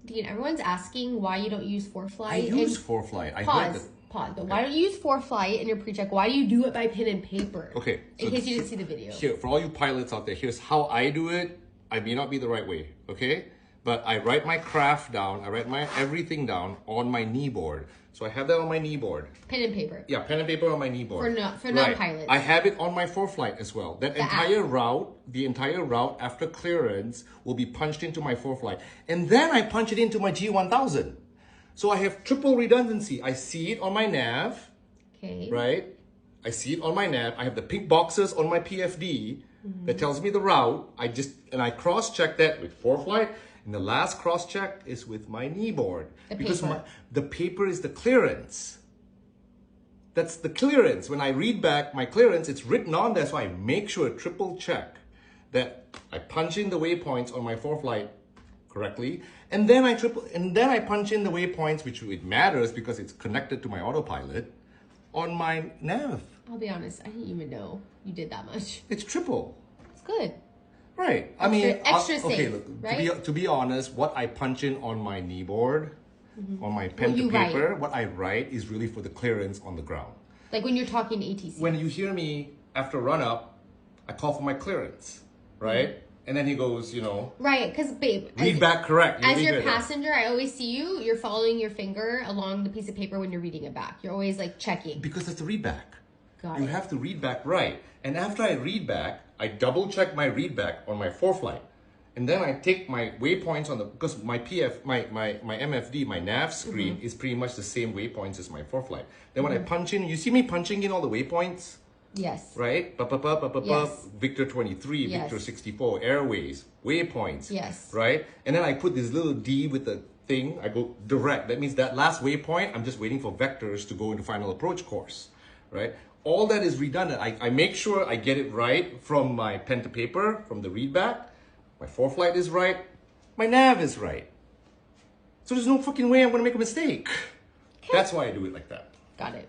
Dean, everyone's asking why you don't use preflight. I use preflight. I heard that. Pause. But why don't you use preflight in your pre-check? Why do you do it by pen and paper? Okay. In case you didn't see the video. Here, for all you pilots out there, here's how I do it. I may not be the right way, okay? But I write my craft down. I write my everything down on my knee board. So I have that on my knee board. Pen and paper. Yeah, pen and paper on my knee board. For non-pilots. I have it on my preflight as well. That entire route, the entire route after clearance will be punched into my preflight. And then I punch it into my G1000. So I have triple redundancy. I see it on my nav, okay. Right? I see it on my nav. I have the pink boxes on my PFD that tells me the route. I cross-check that with preflight. And the last cross-check is with my knee board. Because the paper is the clearance. That's the clearance. When I read back my clearance, it's written on there. So I make sure triple check that I punch in the waypoints on my preflight correctly. And then I punch in the waypoints, which it matters because it's connected to my autopilot, on my nav. I'll be honest, I didn't even know you did that much. It's triple. It's good. Right. Extra safe, okay, look, right? To be honest, what I punch in on my knee board, on my pen to paper, what I write is really for the clearance on the ground. Like when you're talking ATC. When you hear me after run up, I call for my clearance, right? And then he goes, Right, because babe, read back correct. As your passenger, I always see you're following your finger along the piece of paper when you're reading it back. You're always like checking. Because that's the read back. Got you it. have to read back right. And after I read back, I double check my read back on my preflight. And then I take my waypoints because my MFD, my nav screen is pretty much the same waypoints as my preflight. Then when I punch in, you see me punching in all the waypoints? Yes. Right? Yes. Victor 23, Yes. Victor 64, airways, waypoints. Yes. Right? And then I put this little D with the thing. I go direct. That means that last waypoint, I'm just waiting for vectors to go into final approach course. Right? All that is redundant. I make sure I get it right from my pen to paper, from the read back. My preflight is right. My nav is right. So there's no fucking way I'm going to make a mistake. Okay. That's why I do it like that. Got it.